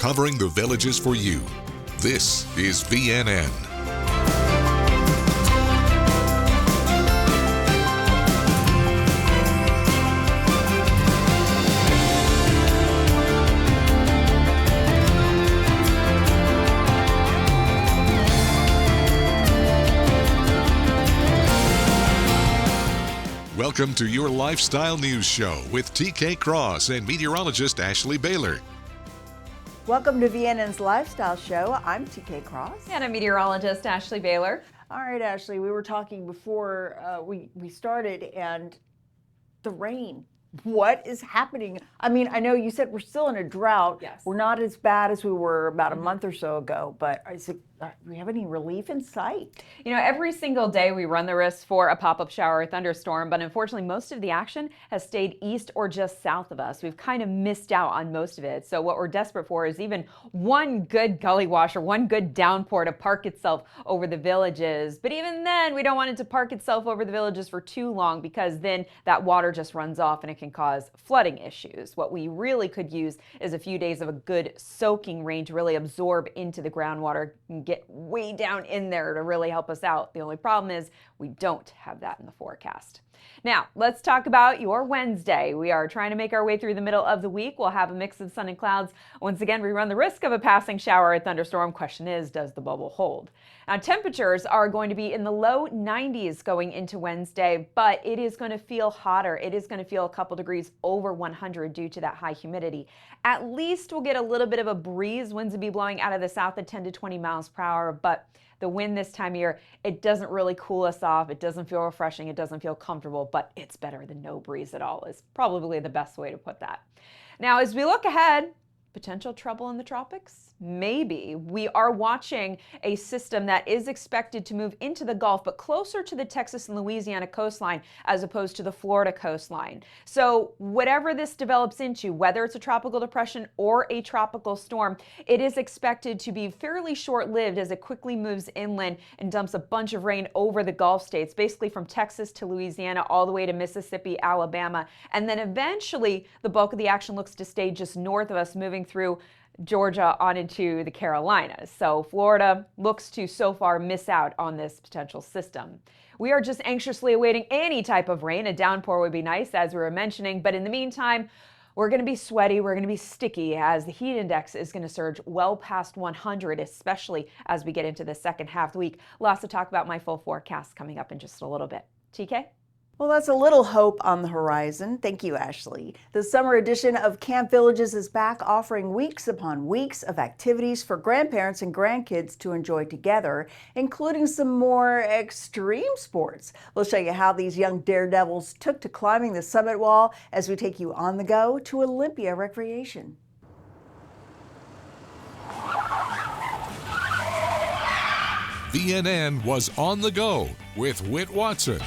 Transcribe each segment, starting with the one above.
covering the villages for you. This is VNN. Welcome to your Lifestyle News Show with TK Cross and meteorologist Ashley Baylor. Welcome to VNN's Lifestyle Show. I'm TK Cross. And I'm meteorologist Ashley Baylor. All right, Ashley, we were talking before we started, and the rain. What is happening? I mean, I know you said we're still in a drought. Yes. We're not as bad as we were about a month or so ago, but do we have any relief in sight? You know, every single day we run the risk for a pop-up shower or thunderstorm, but unfortunately most of the action has stayed east or just south of us. We've kind of missed out on most of it. So what we're desperate for is even one good gully wash or one good downpour to park itself over the villages. But even then, we don't want it to park itself over the villages for too long, because then that water just runs off and it can cause flooding issues. What we really could use is a few days of a good soaking rain to really absorb into the groundwater and get way down in there to really help us out. The only problem is we don't have that in the forecast. Now, let's talk about your Wednesday. We are trying to make our way through the middle of the week. We'll have a mix of sun and clouds. Once again, we run the risk of a passing shower or thunderstorm. Question is, does the bubble hold? Now, temperatures are going to be in the low 90s going into Wednesday, but it is going to feel hotter. It is going to feel a couple degrees over 100 due to that high humidity. At least we'll get a little bit of a breeze. Winds will be blowing out of the south at 10 to 20 miles per hour, but the wind this time of year, it doesn't really cool us off. It doesn't feel refreshing. It doesn't feel comfortable, but it's better than no breeze at all is probably the best way to put that. Now, as we look ahead, potential trouble in the tropics? Maybe. We are watching a system that is expected to move into the Gulf, but closer to the Texas and Louisiana coastline as opposed to the Florida coastline. So whatever this develops into, whether it's a tropical depression or a tropical storm, it is expected to be fairly short-lived as it quickly moves inland and dumps a bunch of rain over the Gulf states, basically from Texas to Louisiana all the way to Mississippi, Alabama. And then eventually the bulk of the action looks to stay just north of us, moving through Georgia on into the Carolinas. So Florida looks to so far miss out on this potential system. We are just anxiously awaiting any type of rain. A downpour would be nice, as we were mentioning, but in the meantime, we're going to be sweaty, we're going to be sticky, as the heat index is going to surge well past 100, especially as we get into the second half of the week. Lots to talk about. My full forecast coming up in just a little bit. TK? Well, that's a little hope on the horizon. Thank you, Ashley. The summer edition of Camp Villages is back, offering weeks upon weeks of activities for grandparents and grandkids to enjoy together, including some more extreme sports. We'll show you how these young daredevils took to climbing the summit wall as we take you on the go to Olympia Recreation. VNN was on the go with Whit Watson.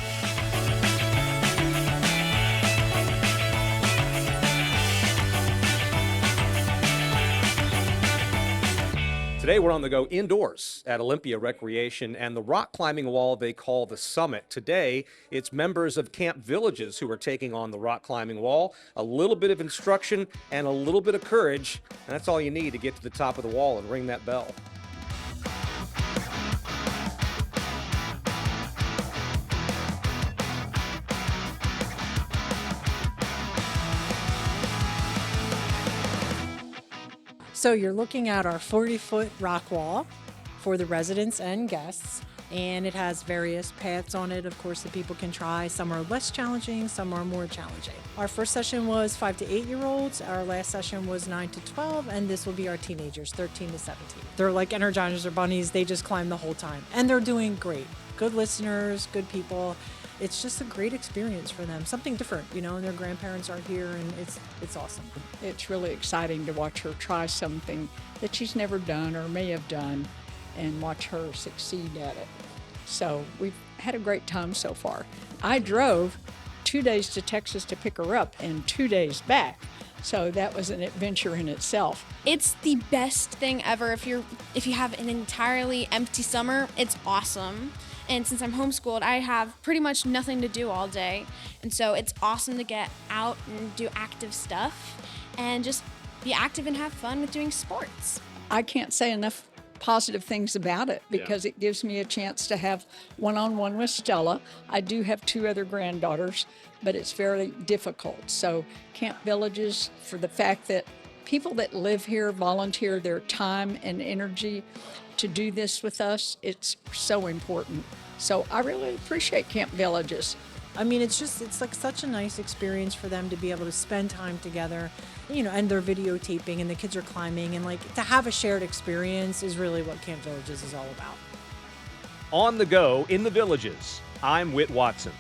Today we're on the go indoors at Olympia Recreation and the rock climbing wall they call the Summit. Today it's members of Camp Villages who are taking on the rock climbing wall. A little bit of instruction and a little bit of courage, and that's all you need to get to the top of the wall and ring that bell. So you're looking at our 40-foot rock wall for the residents and guests, and it has various paths on it, of course, that people can try. Some are less challenging, some are more challenging. Our first session was 5 to 8-year-olds, our last session was 9 to 12, and this will be our teenagers, 13 to 17. They're like Energizers or bunnies, they just climb the whole time, and they're doing great. Good listeners, good people. It's just a great experience for them, something different, you know, and their grandparents are here, and it's awesome. It's really exciting to watch her try something that she's never done or may have done and watch her succeed at it. So we've had a great time so far. I drove 2 days to Texas to pick her up and 2 days back. So that was an adventure in itself. It's the best thing ever. If you have an entirely empty summer, it's awesome. And since I'm homeschooled, I have pretty much nothing to do all day. And so it's awesome to get out and do active stuff and just be active and have fun with doing sports. I can't say enough positive things about it because it gives me a chance to have one-on-one with Stella. I do have 2 other granddaughters, but it's fairly difficult. So Camp Villages, for the fact that people that live here volunteer their time and energy to do this with us, it's so important. So I really appreciate Camp Villages. I mean, it's like such a nice experience for them to be able to spend time together, you know, and they're videotaping and the kids are climbing, and like to have a shared experience is really what Camp Villages is all about. On the go in the Villages, I'm Whit Watson.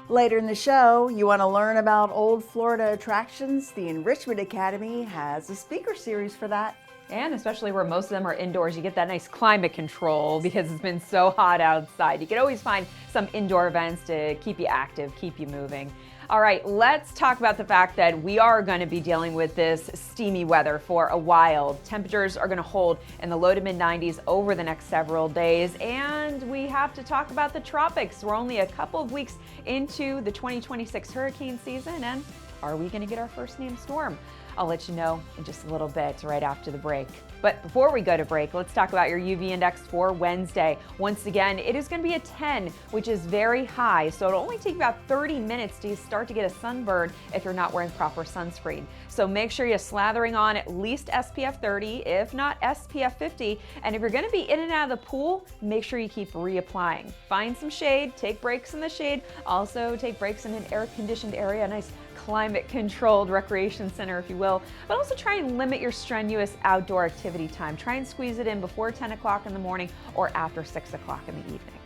Later in the show, you want to learn about old Florida attractions? The Enrichment Academy has a speaker series for that. And especially where most of them are indoors, you get that nice climate control because it's been so hot outside. You can always find some indoor events to keep you active, keep you moving. All right, let's talk about the fact that we are going to be dealing with this steamy weather for a while. Temperatures are going to hold in the low to mid 90s over the next several days. And we have to talk about the tropics. We're only a couple of weeks into the 2026 hurricane season. And are we going to get our first named storm? I'll let you know in just a little bit right after the break. But before we go to break, let's talk about your UV index for Wednesday. Once again, it is going to be a 10, which is very high. So it'll only take about 30 minutes to start to get a sunburn if you're not wearing proper sunscreen. So make sure you're slathering on at least SPF 30, if not SPF 50. And if you're going to be in and out of the pool, make sure you keep reapplying. Find some shade, take breaks in the shade. Also take breaks in an air-conditioned area, a nice climate-controlled recreation center, if you will, but also try and limit your strenuous outdoor activity time. Try and squeeze it in before 10 o'clock in the morning or after 6 o'clock in the evening.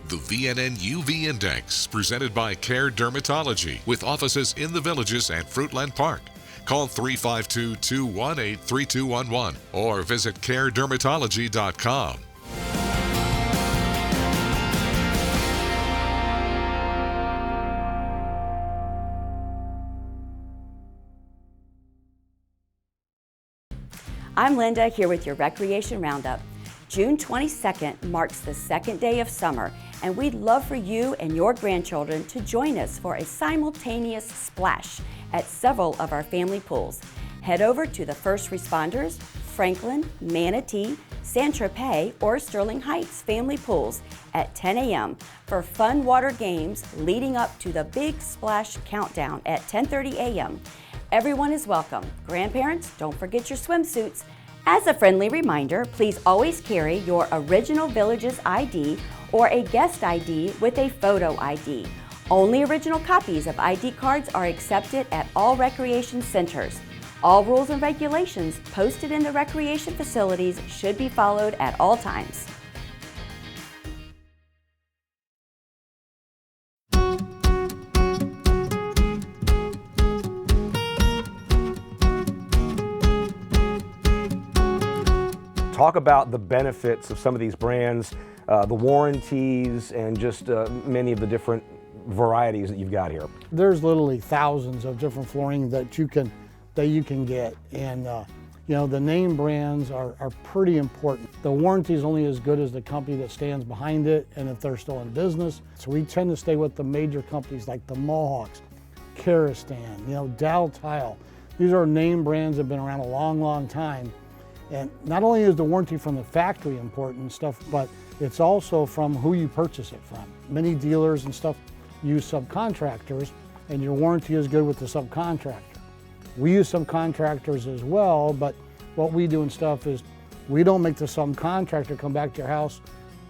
The VNN UV Index, presented by Care Dermatology, with offices in the Villages and Fruitland Park. Call 352-218-3211 or visit caredermatology.com. I'm Linda here with your Recreation Roundup. June 22nd marks the second day of summer, and we'd love for you and your grandchildren to join us for a simultaneous splash at several of our family pools. Head over to the First Responders, Franklin, Manatee, San Tropez, or Sterling Heights family pools at 10 a.m. for fun water games leading up to the Big Splash Countdown at 10:30 a.m. Everyone is welcome. Grandparents, don't forget your swimsuits. As a friendly reminder, please always carry your Original Villages ID or a guest ID with a photo ID. Only original copies of ID cards are accepted at all recreation centers. All rules and regulations posted in the recreation facilities should be followed at all times. Talk about the benefits of some of these brands, the warranties, and just many of the different varieties that you've got here. There's literally thousands of different flooring that you can get, and you know, the name brands are pretty important. The warranty is only as good as the company that stands behind it, and if they're still in business. So we tend to stay with the major companies like the Mohawks, Karastan, you know, Dow Tile. These are name brands that have been around a long, long time. And not only is the warranty from the factory important and stuff, but it's also from who you purchase it from. Many dealers and stuff use subcontractors, and your warranty is good with the subcontractor. We use subcontractors as well, but what we do and stuff is we don't make the subcontractor come back to your house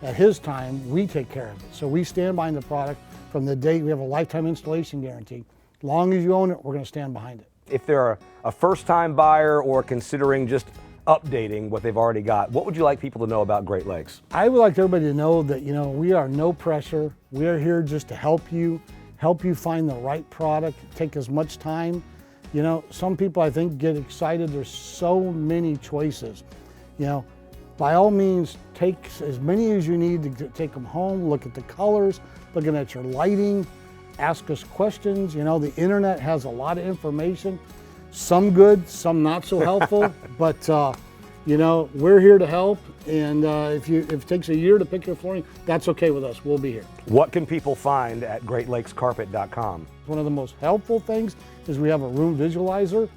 at his time. We take care of it. So we stand behind the product from the date. We have a lifetime installation guarantee. As long as you own it, we're going to stand behind it. If they're a first-time buyer or considering just updating what they've already got, what would you like people to know about Great Lakes? I would like everybody to know that, you know, we are no pressure. We are here just to help you find the right product, take as much time. You know, some people I think get excited. There's so many choices. You know, by all means, take as many as you need to take them home, look at the colors, looking at your lighting, ask us questions. You know, the internet has a lot of information. Some good, some not so helpful, but you you know, we're here to help. And if it takes a year to pick your flooring, that's okay with us. We'll be here. What can people find at GreatLakesCarpet.com? One of the most helpful things is we have a room visualizer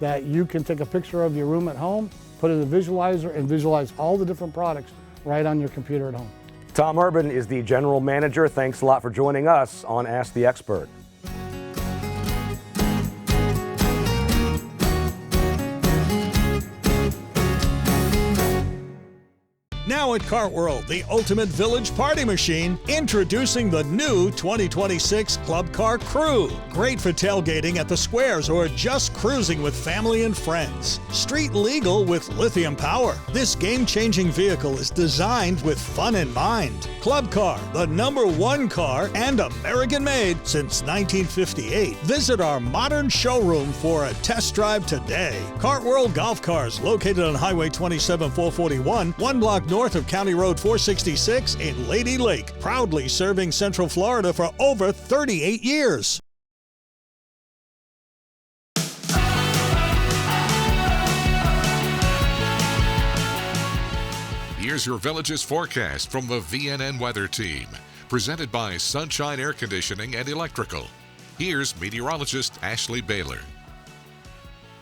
that you can take a picture of your room at home, put it in the visualizer, and visualize all the different products right on your computer at home. Tom Urban is the general manager. Thanks a lot for joining us on Ask the Expert. Now at Cartworld, the ultimate village party machine, introducing the new 2026 Club Car Crew. Great for tailgating at the squares or just cruising with family and friends. Street legal with lithium power. This game-changing vehicle is designed with fun in mind. Club Car, the #1 car and American-made since 1958. Visit our modern showroom for a test drive today. Cartworld Golf Cars, located on Highway 27 441, 1 block north of County Road 466 in Lady Lake, proudly serving Central Florida for over 38 years. Here's your village's forecast from the VNN Weather Team, presented by Sunshine Air Conditioning and Electrical. Here's meteorologist Ashley Baylor.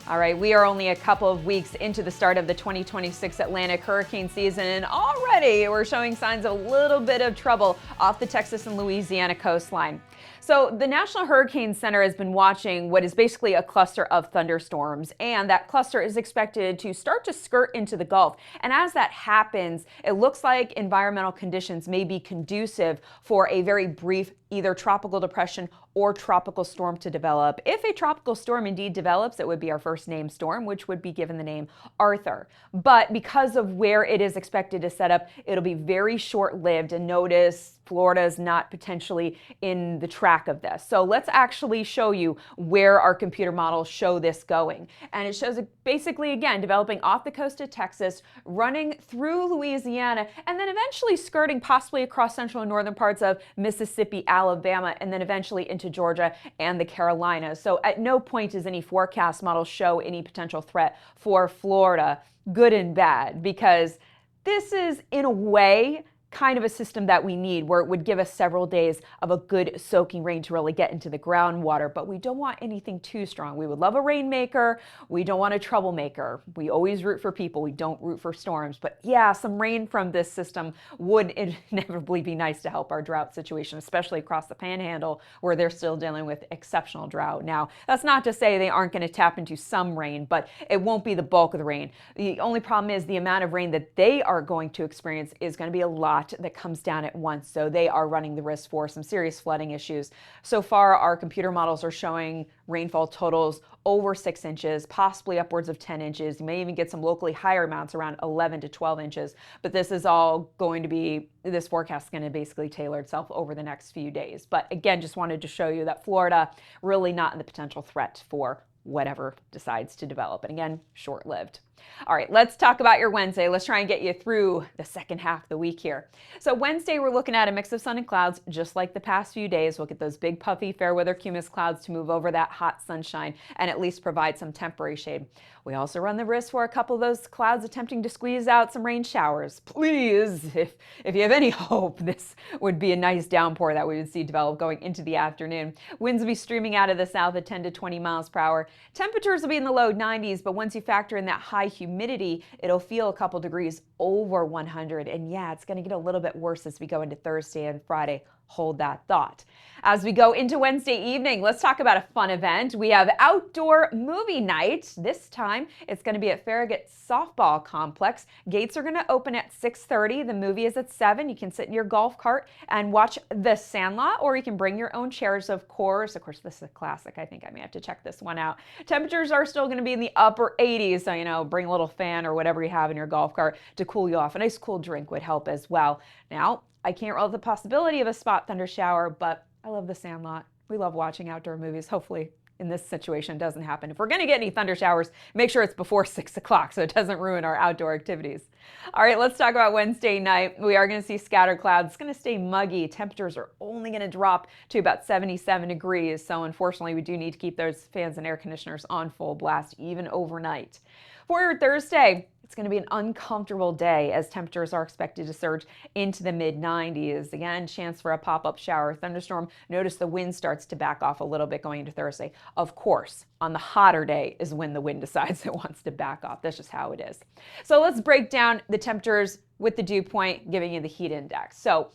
All right, we are only a couple of weeks into the start of the 2026 Atlantic hurricane season, and already we're showing signs of a little bit of trouble off the Texas and Louisiana coastline. So the National Hurricane Center has been watching what is basically a cluster of thunderstorms, and that cluster is expected to start to skirt into the Gulf. And as that happens, it looks like environmental conditions may be conducive for a very brief either tropical depression or tropical storm to develop. If a tropical storm indeed develops, it would be our first named storm, which would be given the name Arthur. But because of where it is expected to set up, it'll be very short-lived. And notice Florida is not potentially in the track of this. So let's actually show you where our computer models show this going. And it shows it basically, again, developing off the coast of Texas, running through Louisiana, and then eventually skirting possibly across central and northern parts of Mississippi, Alabama, and then eventually into Georgia and the Carolinas. So at no point does any forecast model show any potential threat for Florida, good and bad, because this is, in a way, kind of a system that we need, where it would give us several days of a good soaking rain to really get into the groundwater, but we don't want anything too strong. We would love a rainmaker. We don't want a troublemaker. We always root for people. We don't root for storms, but yeah, some rain from this system would inevitably be nice to help our drought situation, especially across the Panhandle, where they're still dealing with exceptional drought. Now, that's not to say they aren't going to tap into some rain, but it won't be the bulk of the rain. The only problem is the amount of rain that they are going to experience is going to be a lot that comes down at once, so they are running the risk for some serious flooding issues. So far, our computer models are showing rainfall totals over 6 inches, possibly upwards of 10 inches. You may even get some locally higher amounts around 11 to 12 inches, but this is all going to be, this forecast is going to basically tailor itself over the next few days. But again, just wanted to show you that Florida really not in the potential threat for whatever decides to develop. And again, short-lived. All right, let's talk about your Wednesday. Let's try and get you through the second half of the week here. So Wednesday, we're looking at a mix of sun and clouds, just like the past few days. We'll get those big, puffy, fair weather cumulus clouds to move over that hot sunshine and at least provide some temporary shade. We also run the risk for a couple of those clouds attempting to squeeze out some rain showers. Please, if you have any hope, this would be a nice downpour that we would see develop going into the afternoon. Winds will be streaming out of the south at 10 to 20 miles per hour. Temperatures will be in the low 90s, but once you factor in that high humidity, it'll feel a couple degrees over 100. And yeah, it's going to get a little bit worse as we go into Thursday and Friday. Hold that thought. As we go into Wednesday evening, let's talk about a fun event. We have outdoor movie night. This time, it's going to be at Farragut Softball Complex. Gates are going to open at 6:30. The movie is at 7. You can sit in your golf cart and watch The Sandlot, or you can bring your own chairs, of course. Of course, this is a classic. I think I may have to check this one out. Temperatures are still going to be in the upper 80s, so, you know, bring a little fan or whatever you have in your golf cart to cool you off. A nice cool drink would help as well. Now, I can't rule out the possibility of a spot thunder shower, but I love The Sandlot. We love watching outdoor movies. Hopefully in this situation it doesn't happen. If we're going to get any thunder showers, make sure it's before 6 o'clock so it doesn't ruin our outdoor activities. All right, let's talk about Wednesday night. We are going to see scattered clouds. It's going to stay muggy. Temperatures are only going to drop to about 77 degrees. So unfortunately, we do need to keep those fans and air conditioners on full blast even overnight. For your Thursday, it's going to be an uncomfortable day as temperatures are expected to surge into the mid-90s. Again, chance for a pop-up shower or thunderstorm. Notice the wind starts to back off a little bit going into Thursday. Of course, on the hotter day is when the wind decides it wants to back off. That's just how it is. So let's break down the temperatures with the dew point, giving you the heat index. So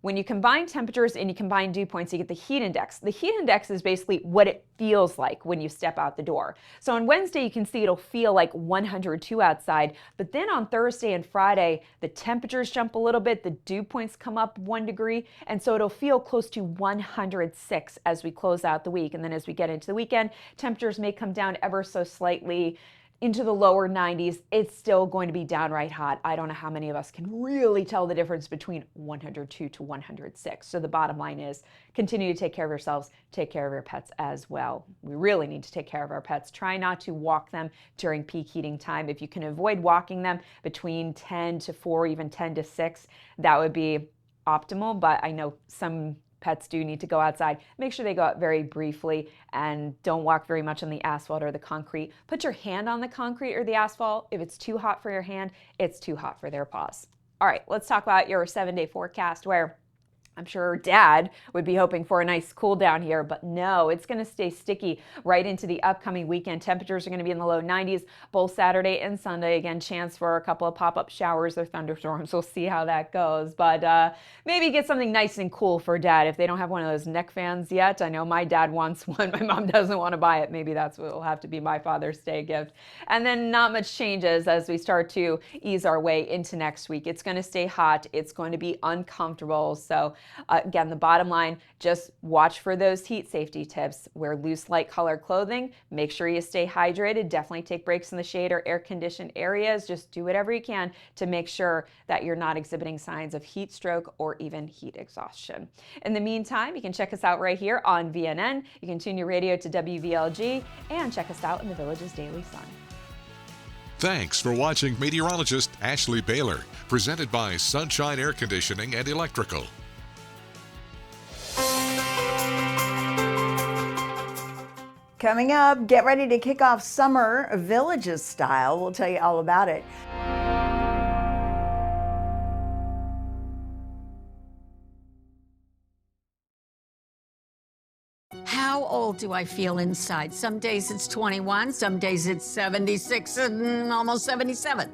when you combine temperatures and you combine dew points, you get the heat index. The heat index is basically what it feels like when you step out the door. So on Wednesday, you can see it'll feel like 102 outside, but then on Thursday and Friday, the temperatures jump a little bit, the dew points come up 1 degree, and so it'll feel close to 106 as we close out the week. And then as we get into the weekend, temperatures may come down ever so slightly into the lower 90s. It's still going to be downright hot. I don't know how many of us can really tell the difference between 102 to 106. So the bottom line is continue to take care of yourselves, take care of your pets as well. We really need to take care of our pets. Try not to walk them during peak heating time. If you can avoid walking them between 10 to 4, even 10 to 6, that would be optimal. But I know some pets do need to go outside. Make sure they go out very briefly and don't walk very much on the asphalt or the concrete. Put your hand on the concrete or the asphalt. If it's too hot for your hand, it's too hot for their paws. All right, let's talk about your 7-day forecast, where I'm sure Dad would be hoping for a nice cool down here, but no, it's going to stay sticky right into the upcoming weekend. Temperatures are going to be in the low 90s both Saturday and Sunday. Again, chance for a couple of pop-up showers or thunderstorms. We'll see how that goes, but maybe get something nice and cool for Dad if they don't have one of those neck fans yet. I know my dad wants one. My mom doesn't want to buy it. Maybe that's what will have to be my Father's Day gift. And then not much changes as we start to ease our way into next week. It's going to stay hot. It's going to be uncomfortable. So again, the bottom line, just watch for those heat safety tips. Wear loose, light colored clothing. Make sure you stay hydrated. Definitely take breaks in the shade or air-conditioned areas. Just do whatever you can to make sure that you're not exhibiting signs of heat stroke or even heat exhaustion. In the meantime, you can check us out right here on VNN. You can tune your radio to WVLG and check us out in the Village's Daily Sun. Thanks for watching meteorologist Ashley Baylor, presented by Sunshine Air Conditioning and Electrical. Coming up, get ready to kick off summer Villages style. We'll tell you all about it. How old do I feel inside? Some days it's 21, some days it's 76 and almost 77.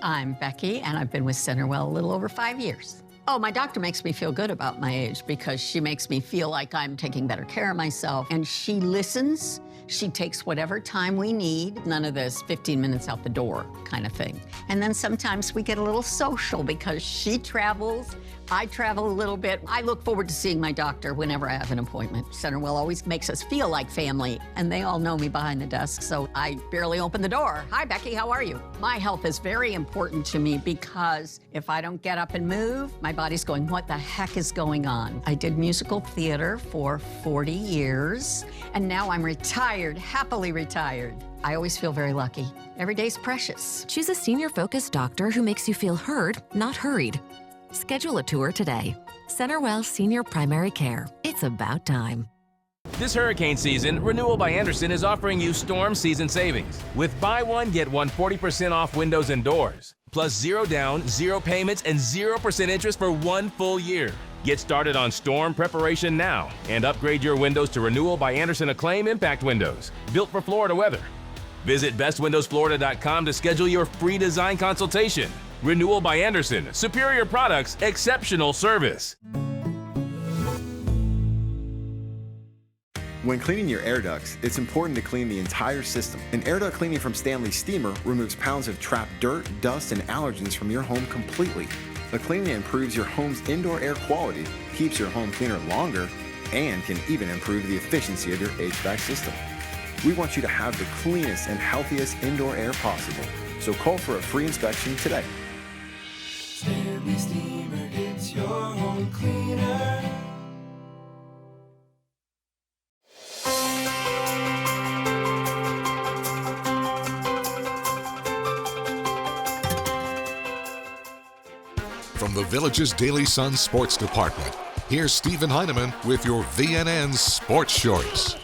I'm Becky, and I've been with Centerwell a little over 5 years. Oh, my doctor makes me feel good about my age because she makes me feel like I'm taking better care of myself. And she listens. She takes whatever time we need. None of this 15 minutes out the door kind of thing. And then sometimes we get a little social because she travels. I travel a little bit. I look forward to seeing my doctor whenever I have an appointment. Centerwell always makes us feel like family, and they all know me behind the desk, so I barely open the door. Hi, Becky, how are you? My health is very important to me because if I don't get up and move, my body's going, what the heck is going on? I did musical theater for 40 years, and now I'm retired, happily retired. I always feel very lucky. Every day's precious. Choose a senior-focused doctor who makes you feel heard, not hurried. Schedule a tour today. Centerwell Senior Primary Care. It's about time. This hurricane season, Renewal by Andersen is offering you storm season savings. With buy one, get one 40% off windows and doors. Plus 0 down, 0 payments, and 0% interest for 1 full year. Get started on storm preparation now and upgrade your windows to Renewal by Andersen Acclaim Impact Windows, built for Florida weather. Visit bestwindowsflorida.com to schedule your free design consultation. Renewal by Andersen. Superior products, exceptional service. When cleaning your air ducts, it's important to clean the entire system. An air duct cleaning from Stanley Steamer removes pounds of trapped dirt, dust, and allergens from your home completely. The cleaning improves your home's indoor air quality, keeps your home cleaner longer, and can even improve the efficiency of your HVAC system. We want you to have the cleanest and healthiest indoor air possible. So call for a free inspection today. Stanley Steamer gets your home cleaner. From the Village's Daily Sun Sports Department, here's Stephen Heineman with your VNN Sports Shorts.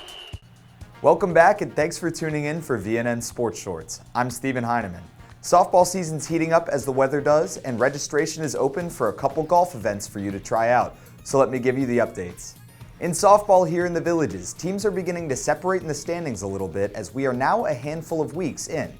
Welcome back and thanks for tuning in for VNN Sports Shorts. I'm Stephen Heineman. Softball season's heating up as the weather does, and registration is open for a couple golf events for you to try out. So let me give you the updates. In softball here in the Villages, teams are beginning to separate in the standings a little bit as we are now a handful of weeks in.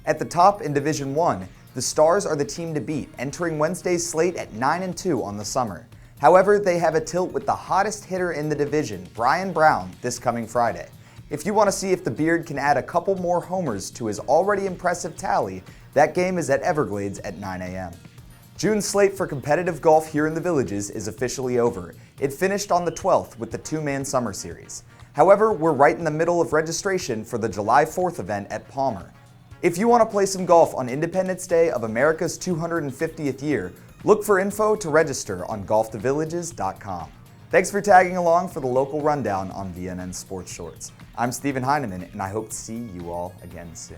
At the top in Division 1, the Stars are the team to beat, entering Wednesday's slate at 9-2 on the summer. However, they have a tilt with the hottest hitter in the division, Brian Brown, this coming Friday. If you want to see if the Beard can add a couple more homers to his already impressive tally, that game is at Everglades at 9 a.m. June's slate for competitive golf here in the Villages is officially over. It finished on the 12th with the two-man summer series. However, we're right in the middle of registration for the July 4th event at Palmer. If you want to play some golf on Independence Day of America's 250th year, look for info to register on golfthevillages.com. Thanks for tagging along for the local rundown on VNN Sports Shorts. I'm Stephen Heineman, and I hope to see you all again soon.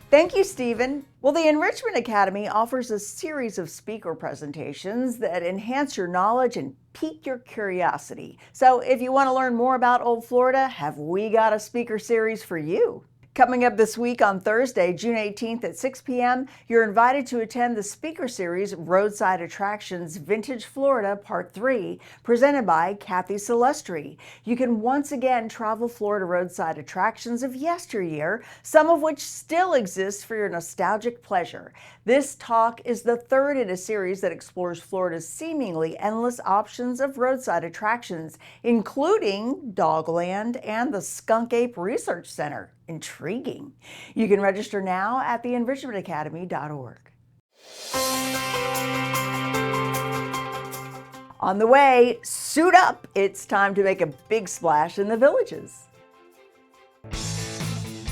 Thank you, Stephen. Well, the Enrichment Academy offers a series of speaker presentations that enhance your knowledge and pique your curiosity. So if you want to learn more about Old Florida, have we got a speaker series for you? Coming up this week on Thursday, June 18th at 6 p.m., you're invited to attend the speaker series Roadside Attractions Vintage Florida Part 3, presented by Kathy Celestri. You can once again travel Florida roadside attractions of yesteryear, some of which still exist for your nostalgic pleasure. This talk is the third in a series that explores Florida's seemingly endless options of roadside attractions, including Dogland and the Skunk Ape Research Center. Intriguing. You can register now at theenrichmentacademy.org. On the way, suit up. It's time to make a big splash in the Villages.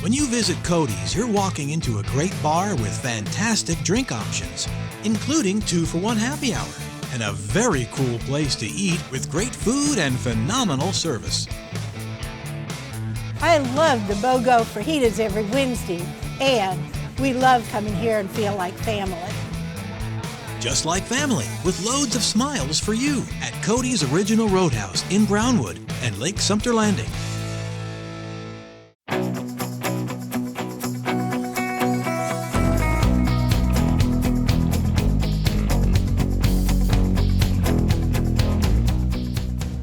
When you visit Cody's, you're walking into a great bar with fantastic drink options, including 2-for-1 happy hour, and a very cool place to eat with great food and phenomenal service. I love the BOGO fajitas every Wednesday, and we love coming here and feel like family. Just like family, with loads of smiles for you at Cody's Original Roadhouse in Brownwood and Lake Sumter Landing.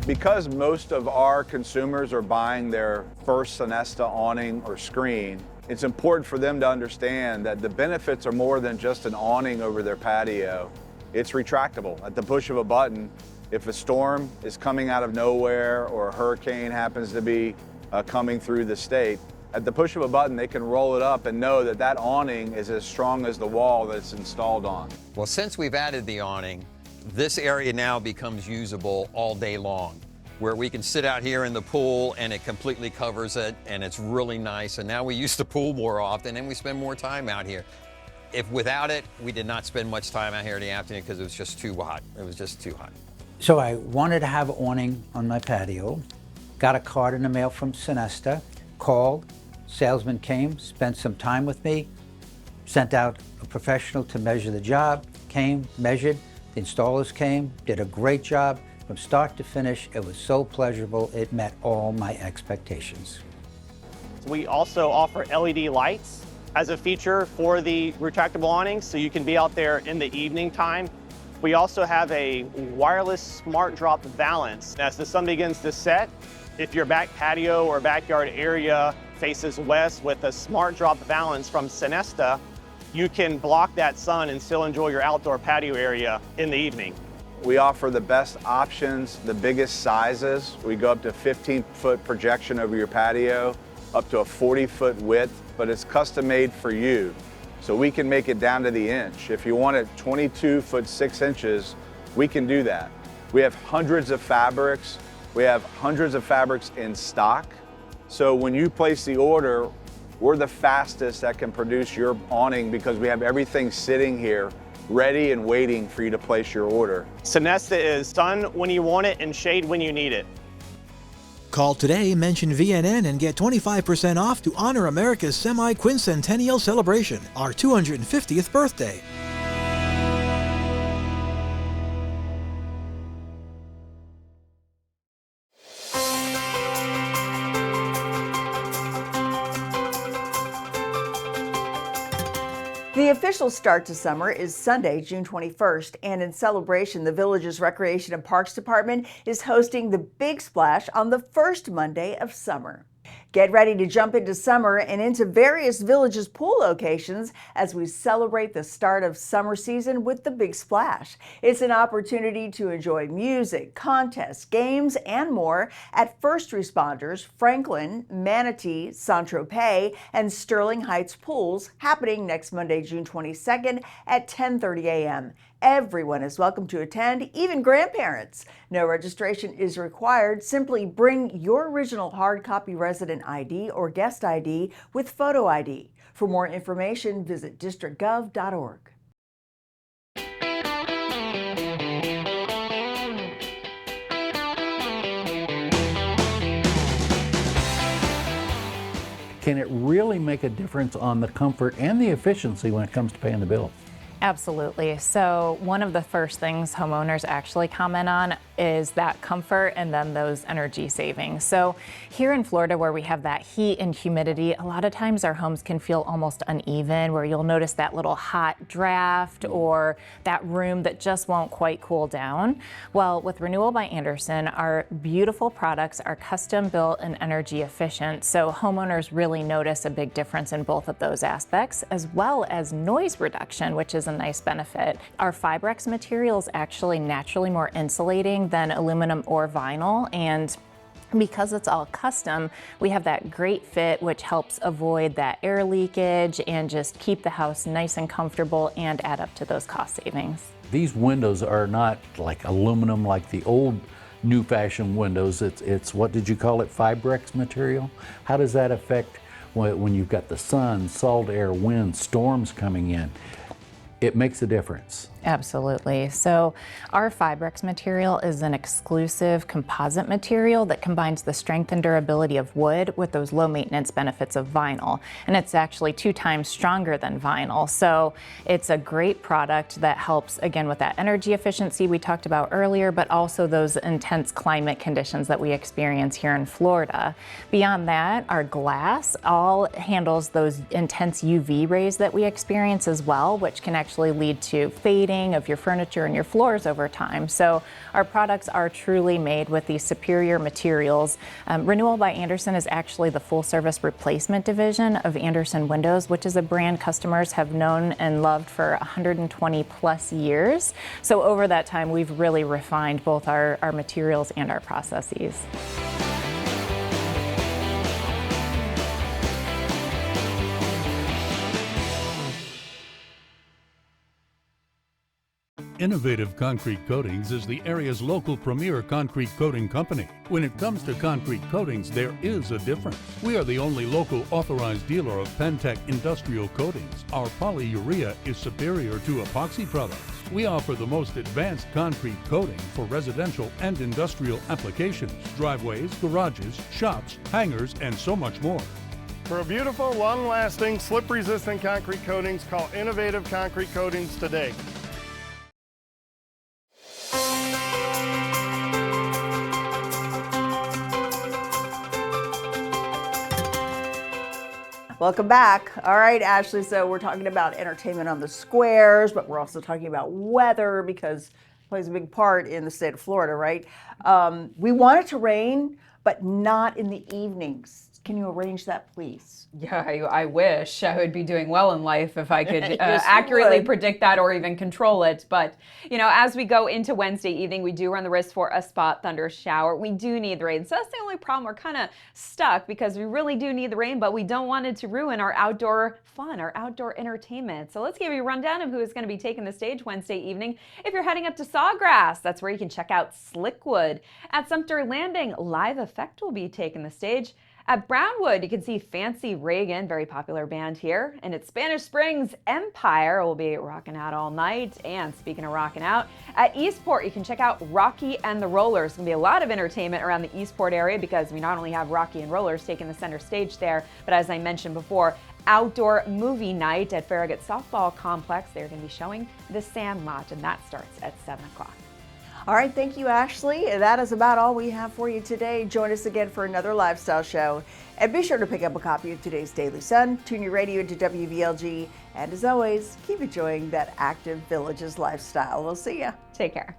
Because most of our consumers are buying their first Sonesta awning or screen, it's important for them to understand that the benefits are more than just an awning over their patio. It's retractable. At the push of a button, if a storm is coming out of nowhere or a hurricane happens to be coming through the state, at the push of a button, they can roll it up and know that that awning is as strong as the wall that it's installed on. Well, since we've added the awning, this area now becomes usable all day long, where we can sit out here in the pool and it completely covers it and it's really nice. And now we use the pool more often and we spend more time out here. If without it, we did not spend much time out here in the afternoon because it was just too hot. It was just too hot. So I wanted to have an awning on my patio, got a card in the mail from Sonesta, called, salesman came, spent some time with me, sent out a professional to measure the job, came, measured, the installers came, did a great job. From start to finish, it was so pleasurable, it met all my expectations. We also offer LED lights as a feature for the retractable awnings, so you can be out there in the evening time. We also have a wireless smart drop balance. As the sun begins to set, if your back patio or backyard area faces west with a smart drop balance from Sonesta, you can block that sun and still enjoy your outdoor patio area in the evening. We offer the best options, the biggest sizes. We go up to 15-foot projection over your patio, up to a 40-foot width, but it's custom made for you. So we can make it down to the inch. If you want it 22 foot 6 inches, we can do that. We have hundreds of fabrics. We have hundreds of fabrics in stock. So when you place the order, we're the fastest that can produce your awning because we have everything sitting here ready and waiting for you to place your order. Sonesta is sun when you want it and shade when you need it. Call today, mention VNN, and get 25% off to honor America's semi-quincentennial celebration, our 250th birthday. The official start to summer is Sunday, June 21st, and in celebration, the Village's Recreation and Parks Department is hosting the Big Splash on the first Monday of summer. Get ready to jump into summer and into various Village's pool locations as we celebrate the start of summer season with the Big Splash. It's an opportunity to enjoy music, contests, games, and more at First Responders, Franklin, Manatee, Saint-Tropez, and Sterling Heights pools happening next Monday, June 22nd at 10:30 a.m. Everyone is welcome to attend, even grandparents. No registration is required. Simply bring your original hard copy resident ID or guest ID with photo ID. For more information, visit districtgov.org. Can it really make a difference on the comfort and the efficiency when it comes to paying the bills? Absolutely. So one of the first things homeowners actually comment on is that comfort and then those energy savings. So here in Florida, where we have that heat and humidity, a lot of times our homes can feel almost uneven, where you'll notice that little hot draft or that room that just won't quite cool down. Well, with Renewal by Andersen, our beautiful products are custom built and energy efficient. So homeowners really notice a big difference in both of those aspects, as well as noise reduction, which is a nice benefit. Our Fibrex material is actually naturally more insulating than aluminum or vinyl, and because it's all custom, we have that great fit which helps avoid that air leakage and just keep the house nice and comfortable and add up to those cost savings. These windows are not like aluminum like the old new fashioned windows. It's what did you call it, Fibrex material? How does that affect when you've got the sun, salt air, wind, storms coming in? It makes a difference. Absolutely. So our Fibrex material is an exclusive composite material that combines the strength and durability of wood with those low maintenance benefits of vinyl. And it's actually 2 times stronger than vinyl. So it's a great product that helps, again, with that energy efficiency we talked about earlier, but also those intense climate conditions that we experience here in Florida. Beyond that, our glass all handles those intense UV rays that we experience as well, which can actually lead to fading of your furniture and your floors over time. So our products are truly made with these superior materials. Renewal by Andersen is actually the full service replacement division of Andersen Windows, which is a brand customers have known and loved for 120 plus years. So over that time, we've really refined both our materials and our processes. Innovative Concrete Coatings is the area's local premier concrete coating company. When it comes to concrete coatings, there is a difference. We are the only local authorized dealer of Pentec industrial coatings. Our polyurea is superior to epoxy products. We offer the most advanced concrete coating for residential and industrial applications, driveways, garages, shops, hangars, and so much more. For a beautiful, long-lasting, slip-resistant concrete coatings, call Innovative Concrete Coatings today. Welcome back. All right, Ashley, so we're talking about entertainment on the squares, but we're also talking about weather because it plays a big part in the state of Florida, right? We want it to rain, but not in the evenings. Can you arrange that, please? Yeah, I wish I would be doing well in life if I could accurately predict that or even control it. But, you know, as we go into Wednesday evening, we do run the risk for a spot thunder shower. We do need the rain. So that's the only problem. We're kind of stuck because we really do need the rain, but we don't want it to ruin our outdoor fun, our outdoor entertainment. So let's give you a rundown of who is going to be taking the stage Wednesday evening. If you're heading up to Sawgrass, that's where you can check out Slickwood. At Sumter Landing, Live Effect will be taking the stage. At Brownwood, you can see Fancy Reagan, very popular band here. And at Spanish Springs, Empire will be rocking out all night. And speaking of rocking out, at Eastport, you can check out Rocky and the Rollers. There's going to be a lot of entertainment around the Eastport area because we not only have Rocky and Rollers taking the center stage there, but as I mentioned before, outdoor movie night at Farragut Softball Complex. They're going to be showing The Sandlot, and that starts at 7 o'clock. All right, thank you, Ashley. That is about all we have for you today. Join us again for another lifestyle show. And be sure to pick up a copy of today's Daily Sun, tune your radio into WVLG, and as always, keep enjoying that active Villages lifestyle. We'll see ya. Take care.